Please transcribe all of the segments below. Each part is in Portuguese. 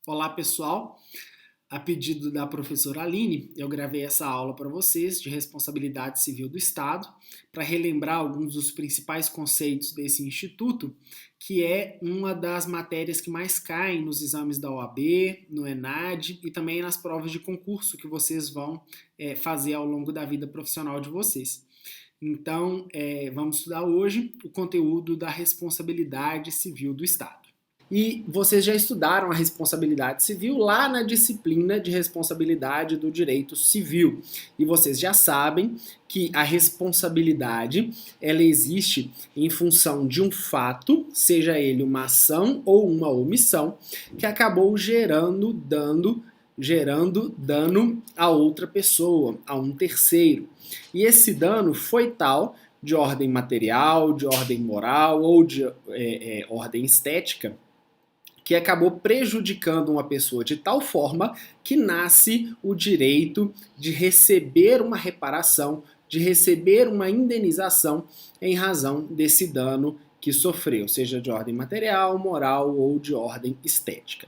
Olá, pessoal. A pedido da professora Aline, eu gravei essa aula para vocês de responsabilidade civil do Estado, para relembrar alguns dos principais conceitos desse instituto, que é uma das matérias que mais caem nos exames da OAB, no ENAD e também nas provas de concurso que vocês vão fazer ao longo da vida profissional de vocês. Então, vamos estudar hoje o conteúdo da responsabilidade civil do Estado. E vocês já estudaram a responsabilidade civil lá na disciplina de responsabilidade do direito civil. E vocês já sabem que a responsabilidade, ela existe em função de um fato, seja ele uma ação ou uma omissão, que acabou gerando dano a outra pessoa, a um terceiro. E esse dano foi tal, de ordem material, de ordem moral ou de ordem estética, que acabou prejudicando uma pessoa de tal forma que nasce o direito de receber uma reparação, de receber uma indenização em razão desse dano que sofreu, seja de ordem material, moral ou de ordem estética.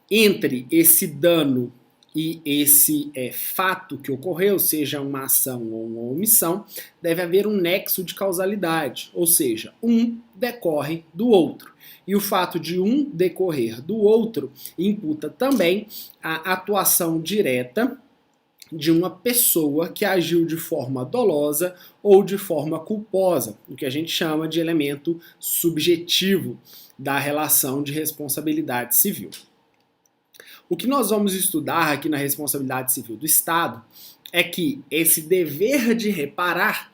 Entre esse dano e esse fato que ocorreu, seja uma ação ou uma omissão, deve haver um nexo de causalidade, ou seja, um decorre do outro. E o fato de um decorrer do outro imputa também a atuação direta de uma pessoa que agiu de forma dolosa ou de forma culposa, o que a gente chama de elemento subjetivo da relação de responsabilidade civil. O que nós vamos estudar aqui na responsabilidade civil do Estado é que esse dever de reparar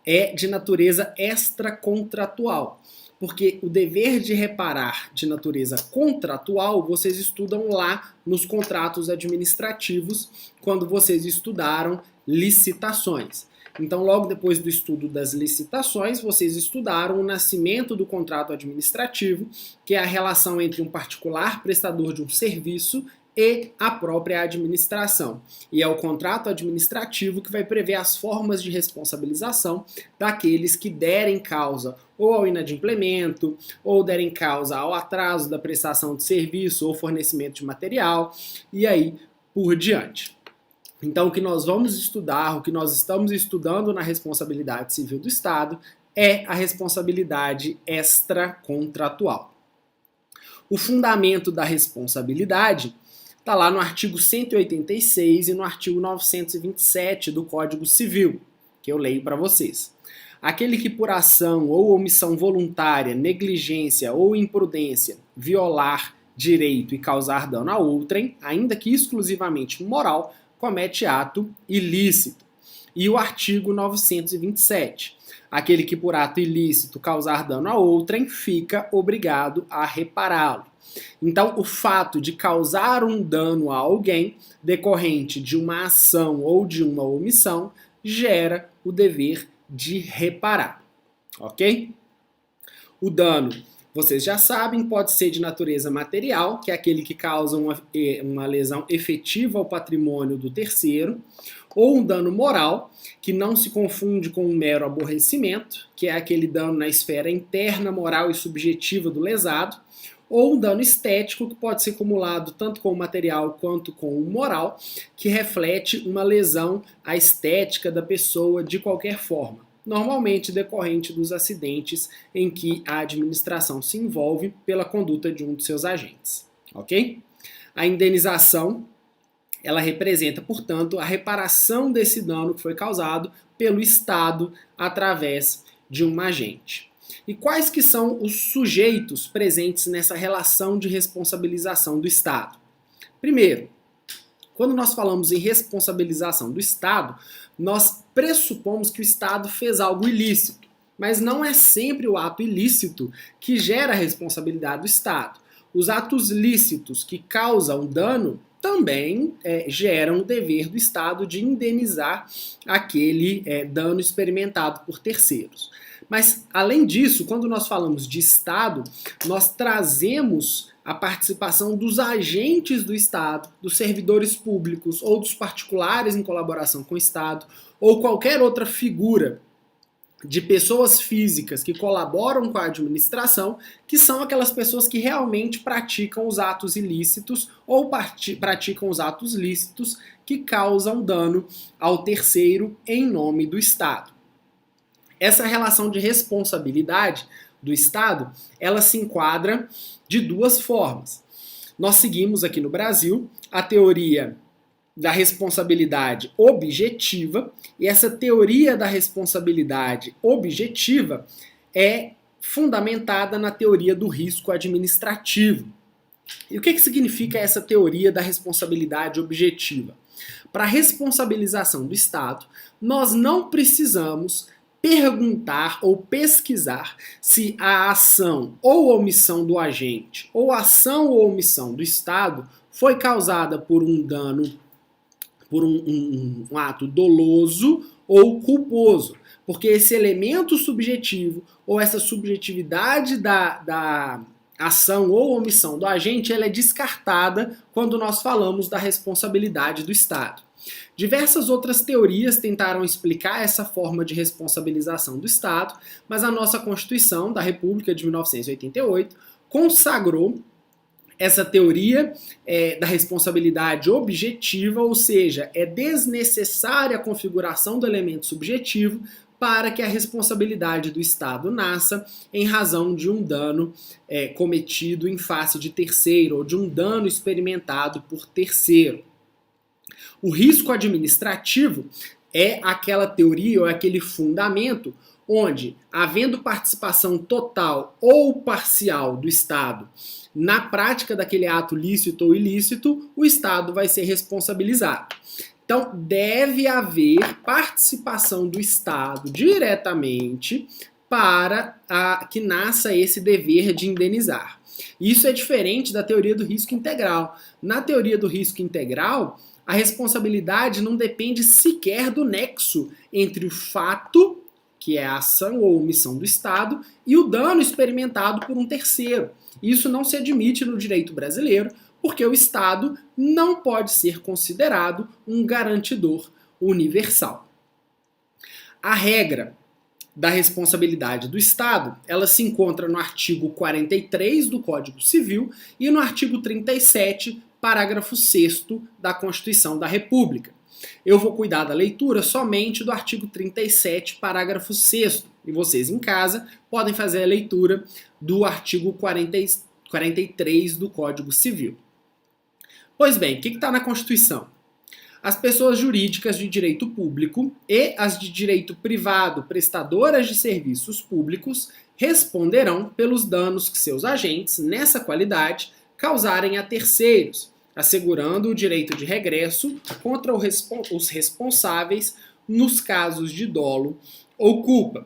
é de natureza extracontratual. Porque o dever de reparar de natureza contratual vocês estudam lá nos contratos administrativos, quando vocês estudaram licitações. Então, logo depois do estudo das licitações, vocês estudaram o nascimento do contrato administrativo, que é a relação entre um particular prestador de um serviço e a própria administração. E é o contrato administrativo que vai prever as formas de responsabilização daqueles que derem causa ou ao inadimplemento, ou derem causa ao atraso da prestação de serviço ou fornecimento de material, e aí por diante. Então, o que nós vamos estudar, o que nós estamos estudando na responsabilidade civil do Estado é a responsabilidade extracontratual. O fundamento da responsabilidade está lá no artigo 186 e no artigo 927 do Código Civil, que eu leio para vocês. Aquele que por ação ou omissão voluntária, negligência ou imprudência violar direito e causar dano a outrem, ainda que exclusivamente moral, comete ato ilícito. E o artigo 927. Aquele que por ato ilícito causar dano a outrem fica obrigado a repará-lo. Então, o fato de causar um dano a alguém decorrente de uma ação ou de uma omissão gera o dever de reparar, ok? O dano, vocês já sabem, pode ser de natureza material, que é aquele que causa uma lesão efetiva ao patrimônio do terceiro, ou um dano moral, que não se confunde com um mero aborrecimento, que é aquele dano na esfera interna, moral e subjetiva do lesado, ou um dano estético, que pode ser acumulado tanto com o material quanto com o moral, que reflete uma lesão à estética da pessoa de qualquer forma, normalmente decorrente dos acidentes em que a administração se envolve pela conduta de um de seus agentes, ok? A indenização, ela representa, portanto, a reparação desse dano que foi causado pelo Estado através de um agente. E quais que são os sujeitos presentes nessa relação de responsabilização do Estado? Primeiro, quando nós falamos em responsabilização do Estado, nós pressupomos que o Estado fez algo ilícito, mas não é sempre o ato ilícito que gera a responsabilidade do Estado. Os atos lícitos que causam dano também geram o dever do Estado de indenizar aquele dano experimentado por terceiros. Mas, além disso, quando nós falamos de Estado, nós trazemos a participação dos agentes do Estado, dos servidores públicos ou dos particulares em colaboração com o Estado, ou qualquer outra figura de pessoas físicas que colaboram com a administração, que são aquelas pessoas que realmente praticam os atos ilícitos ou praticam os atos lícitos que causam dano ao terceiro em nome do Estado. Essa relação de responsabilidade do Estado, ela se enquadra de duas formas. Nós seguimos aqui no Brasil a teoria da responsabilidade objetiva, e essa teoria da responsabilidade objetiva é fundamentada na teoria do risco administrativo. E o que significa essa teoria da responsabilidade objetiva? Para a responsabilização do Estado, nós não precisamos perguntar ou pesquisar se a ação ou omissão do agente ou ação ou omissão do Estado foi causada por um dano, por um ato doloso ou culposo, porque esse elemento subjetivo ou essa subjetividade da ação ou omissão do agente, ela é descartada quando nós falamos da responsabilidade do Estado. Diversas outras teorias tentaram explicar essa forma de responsabilização do Estado, mas a nossa Constituição da República de 1988 consagrou essa teoria da responsabilidade objetiva, ou seja, é desnecessária a configuração do elemento subjetivo para que a responsabilidade do Estado nasça em razão de um dano cometido em face de terceiro ou de um dano experimentado por terceiro. O risco administrativo é aquela teoria ou aquele fundamento onde, havendo participação total ou parcial do Estado na prática daquele ato lícito ou ilícito, o Estado vai ser responsabilizado. Então, deve haver participação do Estado diretamente para que nasça esse dever de indenizar. Isso é diferente da teoria do risco integral. Na teoria do risco integral, a responsabilidade não depende sequer do nexo entre o fato, que é a ação ou omissão do Estado, e o dano experimentado por um terceiro. Isso não se admite no direito brasileiro, porque o Estado não pode ser considerado um garantidor universal. A regra da responsabilidade do Estado, ela se encontra no artigo 43 do Código Civil e no artigo 37, parágrafo 6º da Constituição da República. Eu vou cuidar da leitura somente do artigo 37, parágrafo 6º, e vocês em casa podem fazer a leitura do artigo 43 do Código Civil. Pois bem, o que está na Constituição? As pessoas jurídicas de direito público e as de direito privado prestadoras de serviços públicos responderão pelos danos que seus agentes, nessa qualidade, causarem a terceiros, assegurando o direito de regresso contra os responsáveis nos casos de dolo ou culpa.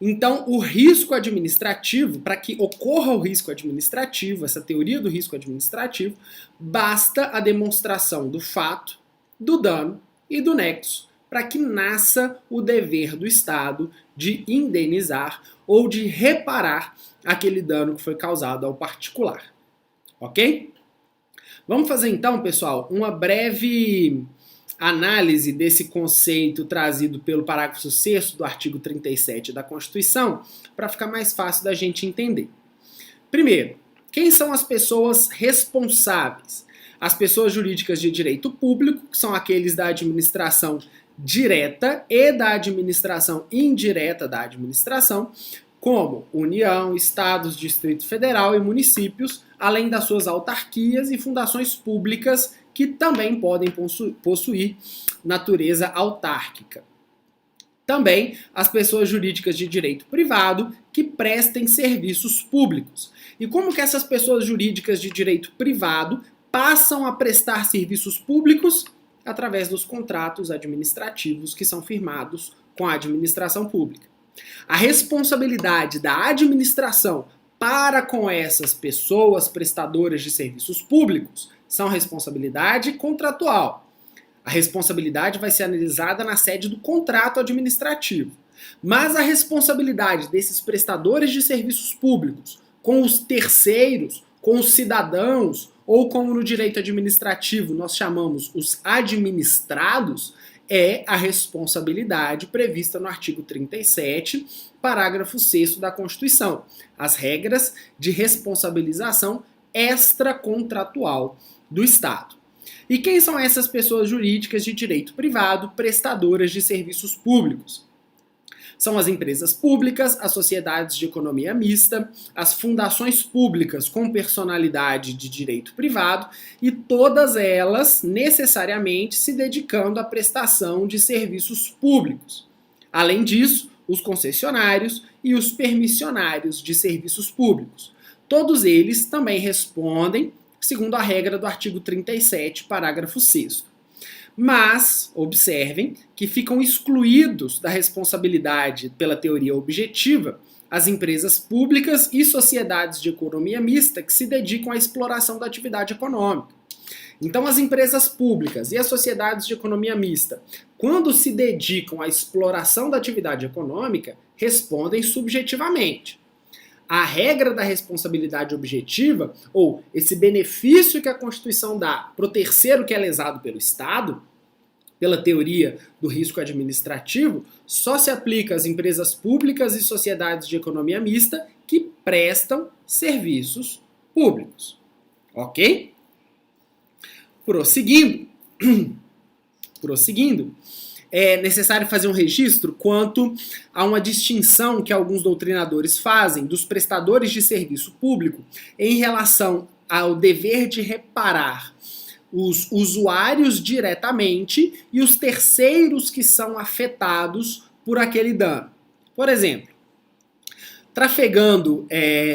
Então, o risco administrativo, para que ocorra o risco administrativo, essa teoria do risco administrativo, basta a demonstração do fato, do dano e do nexo, para que nasça o dever do Estado de indenizar ou de reparar aquele dano que foi causado ao particular. Ok? Vamos fazer então, pessoal, uma breve análise desse conceito trazido pelo parágrafo 6º do artigo 37 da Constituição, para ficar mais fácil da gente entender. Primeiro, quem são as pessoas responsáveis? As pessoas jurídicas de direito público, que são aqueles da administração direta e da administração indireta da administração, como União, Estados, Distrito Federal e municípios, além das suas autarquias e fundações públicas que também podem possuir natureza autárquica. Também as pessoas jurídicas de direito privado que prestem serviços públicos. E como que essas pessoas jurídicas de direito privado passam a prestar serviços públicos? Através dos contratos administrativos que são firmados com a administração pública. A responsabilidade da administração para com essas pessoas prestadoras de serviços públicos são responsabilidade contratual. A responsabilidade vai ser analisada na sede do contrato administrativo. Mas a responsabilidade desses prestadores de serviços públicos com os terceiros, com os cidadãos, ou como no direito administrativo nós chamamos os administrados, é a responsabilidade prevista no artigo 37, parágrafo 6º da Constituição, as regras de responsabilização extracontratual do Estado. E quem são essas pessoas jurídicas de direito privado prestadoras de serviços públicos? São as empresas públicas, as sociedades de economia mista, as fundações públicas com personalidade de direito privado e todas elas necessariamente se dedicando à prestação de serviços públicos. Além disso, os concessionários e os permissionários de serviços públicos. Todos eles também respondem segundo a regra do artigo 37, parágrafo 6º. Mas, observem, que ficam excluídos da responsabilidade pela teoria objetiva as empresas públicas e sociedades de economia mista que se dedicam à exploração da atividade econômica. Então, as empresas públicas e as sociedades de economia mista, quando se dedicam à exploração da atividade econômica, respondem subjetivamente. A regra da responsabilidade objetiva, ou esse benefício que a Constituição dá para o terceiro que é lesado pelo Estado, pela teoria do risco administrativo, só se aplica às empresas públicas e sociedades de economia mista que prestam serviços públicos. Ok? Prosseguindo. É necessário fazer um registro quanto a uma distinção que alguns doutrinadores fazem dos prestadores de serviço público em relação ao dever de reparar os usuários diretamente e os terceiros que são afetados por aquele dano. Por exemplo, trafegando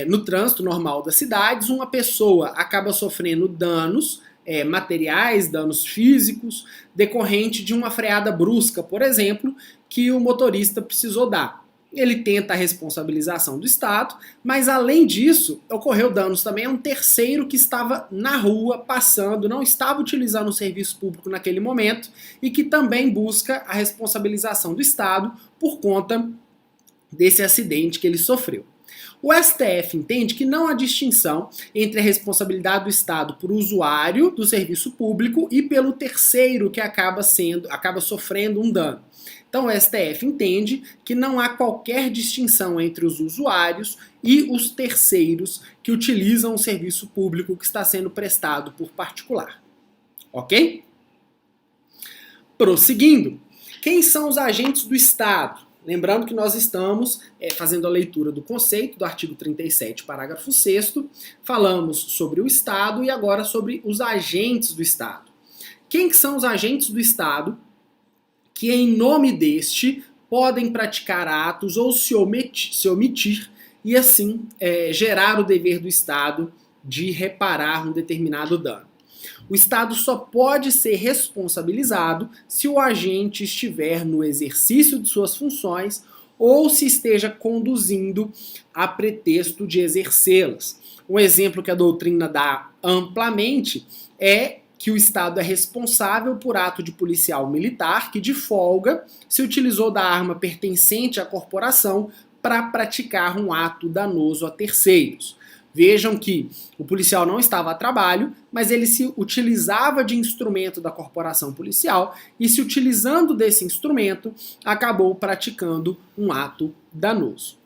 no trânsito normal das cidades, uma pessoa acaba sofrendo danos materiais, danos físicos, decorrente de uma freada brusca, por exemplo, que o motorista precisou dar. Ele tenta a responsabilização do Estado, mas além disso, ocorreu danos também a um terceiro que estava na rua, passando, não estava utilizando o serviço público naquele momento e que também busca a responsabilização do Estado por conta desse acidente que ele sofreu. O STF entende que não há distinção entre a responsabilidade do Estado por usuário do serviço público e pelo terceiro que acaba sofrendo um dano. Então o STF entende que não há qualquer distinção entre os usuários e os terceiros que utilizam o serviço público que está sendo prestado por particular. Ok? Prosseguindo. Quem são os agentes do Estado? Lembrando que nós estamos fazendo a leitura do conceito do artigo 37, parágrafo 6º, falamos sobre o Estado e agora sobre os agentes do Estado. Quem que são os agentes do Estado que, em nome deste, podem praticar atos ou se omitir e, assim, gerar o dever do Estado de reparar um determinado dano? O Estado só pode ser responsabilizado se o agente estiver no exercício de suas funções ou se esteja conduzindo a pretexto de exercê-las. Um exemplo que a doutrina dá amplamente é que o Estado é responsável por ato de policial militar que, de folga, se utilizou da arma pertencente à corporação para praticar um ato danoso a terceiros. Vejam que o policial não estava a trabalho, mas ele se utilizava de instrumento da corporação policial e, se utilizando desse instrumento, acabou praticando um ato danoso.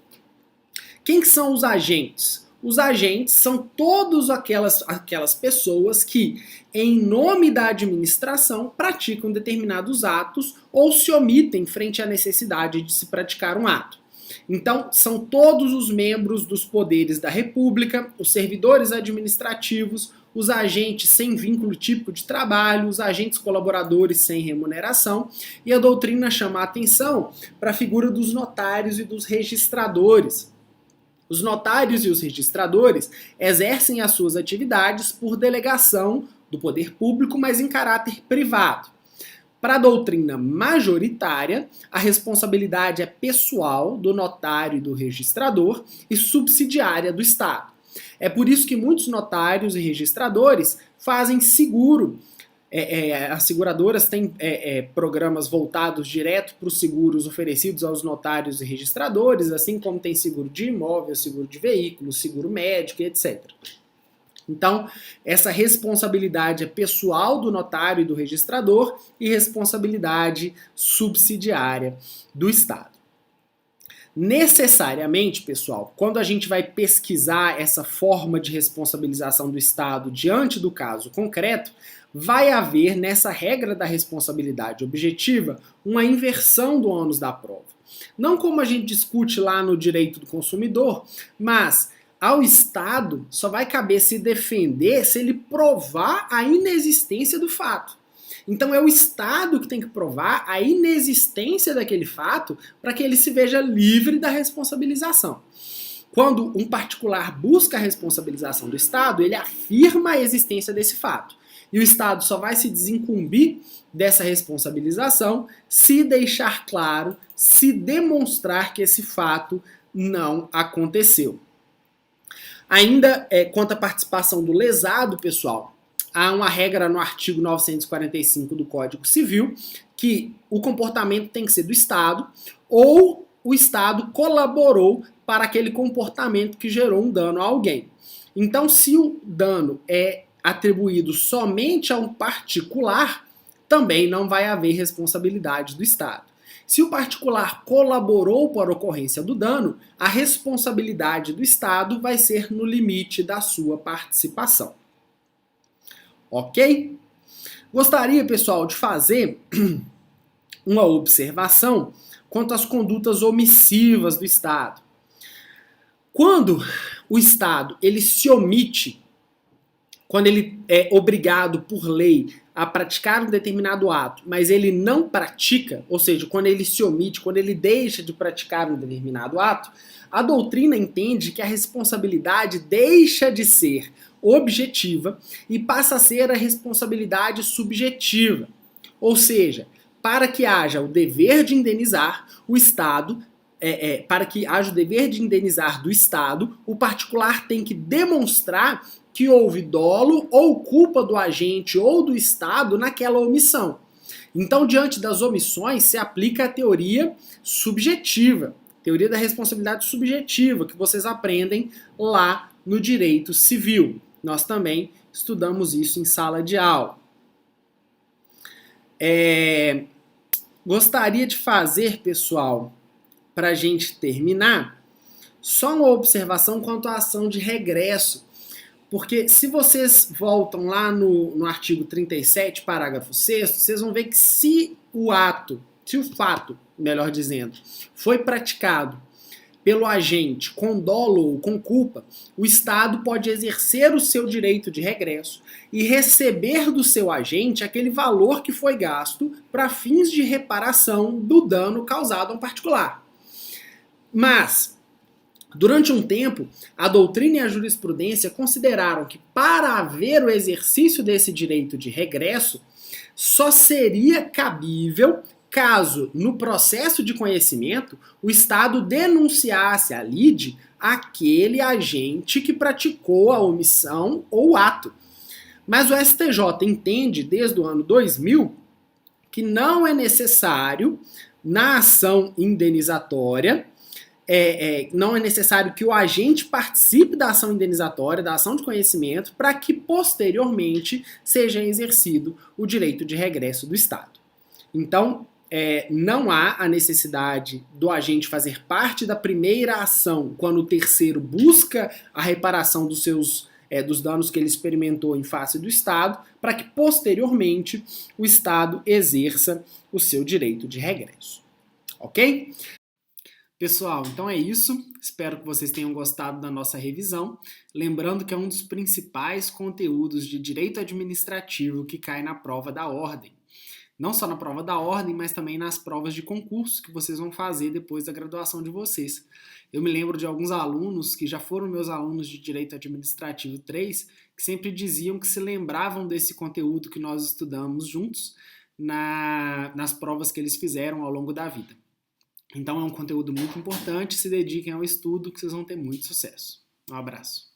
Quem que são os agentes? Os agentes são todas aquelas pessoas que, em nome da administração, praticam determinados atos ou se omitem frente à necessidade de se praticar um ato. Então, são todos os membros dos poderes da República, os servidores administrativos, os agentes sem vínculo típico de trabalho, os agentes colaboradores sem remuneração, e a doutrina chama a atenção para a figura dos notários e dos registradores. Os notários e os registradores exercem as suas atividades por delegação do poder público, mas em caráter privado. Para a doutrina majoritária, a responsabilidade é pessoal do notário e do registrador e subsidiária do Estado. É por isso que muitos notários e registradores fazem seguro. As seguradoras têm programas voltados direto para os seguros oferecidos aos notários e registradores, assim como tem seguro de imóvel, seguro de veículo, seguro médico, etc. Então, essa responsabilidade é pessoal do notário e do registrador e responsabilidade subsidiária do Estado. Necessariamente, pessoal, quando a gente vai pesquisar essa forma de responsabilização do Estado diante do caso concreto, vai haver nessa regra da responsabilidade objetiva uma inversão do ônus da prova. Não como a gente discute lá no direito do consumidor, mas ao Estado só vai caber se defender se ele provar a inexistência do fato. Então é o Estado que tem que provar a inexistência daquele fato para que ele se veja livre da responsabilização. Quando um particular busca a responsabilização do Estado, ele afirma a existência desse fato. E o Estado só vai se desincumbir dessa responsabilização se deixar claro, se demonstrar que esse fato não aconteceu. Ainda quanto à participação do lesado, pessoal, há uma regra no artigo 945 do Código Civil que o comportamento tem que ser do Estado ou o Estado colaborou para aquele comportamento que gerou um dano a alguém. Então, se o dano é atribuído somente a um particular, também não vai haver responsabilidade do Estado. Se o particular colaborou para a ocorrência do dano, a responsabilidade do Estado vai ser no limite da sua participação. Ok? Gostaria, pessoal, de fazer uma observação quanto às condutas omissivas do Estado. Quando o Estado ele se omite, quando ele é obrigado por lei a praticar um determinado ato, mas ele não pratica, ou seja, quando ele se omite, quando ele deixa de praticar um determinado ato, a doutrina entende que a responsabilidade deixa de ser objetiva e passa a ser a responsabilidade subjetiva. Ou seja, para que haja o dever de indenizar, o Estado, para que haja o dever de indenizar do Estado, o particular tem que demonstrar que houve dolo ou culpa do agente ou do Estado naquela omissão. Então, diante das omissões, se aplica a teoria subjetiva, teoria da responsabilidade subjetiva, que vocês aprendem lá no direito civil. Nós também estudamos isso em sala de aula. Gostaria de fazer, pessoal, para a gente terminar, só uma observação quanto à ação de regresso. Porque se vocês voltam lá no artigo 37, parágrafo 6º, vocês vão ver que se o fato, melhor dizendo, foi praticado pelo agente com dolo ou com culpa, o Estado pode exercer o seu direito de regresso e receber do seu agente aquele valor que foi gasto para fins de reparação do dano causado a um particular. Mas, durante um tempo, a doutrina e a jurisprudência consideraram que para haver o exercício desse direito de regresso, só seria cabível caso, no processo de conhecimento, o Estado denunciasse a lide aquele agente que praticou a omissão ou o ato. Mas o STJ entende, desde o ano 2000, que não é necessário, na ação indenizatória, não é necessário que o agente participe da ação indenizatória, da ação de conhecimento, para que posteriormente seja exercido o direito de regresso do Estado. Então, não há a necessidade do agente fazer parte da primeira ação quando o terceiro busca a reparação dos danos que ele experimentou em face do Estado, para que posteriormente o Estado exerça o seu direito de regresso. Ok? Pessoal, então é isso. Espero que vocês tenham gostado da nossa revisão. Lembrando que é um dos principais conteúdos de direito administrativo que cai na prova da ordem. Não só na prova da ordem, mas também nas provas de concurso que vocês vão fazer depois da graduação de vocês. Eu me lembro de alguns alunos que já foram meus alunos de Direito Administrativo 3, que sempre diziam que se lembravam desse conteúdo que nós estudamos juntos nas provas que eles fizeram ao longo da vida. Então é um conteúdo muito importante, se dediquem ao estudo que vocês vão ter muito sucesso. Um abraço.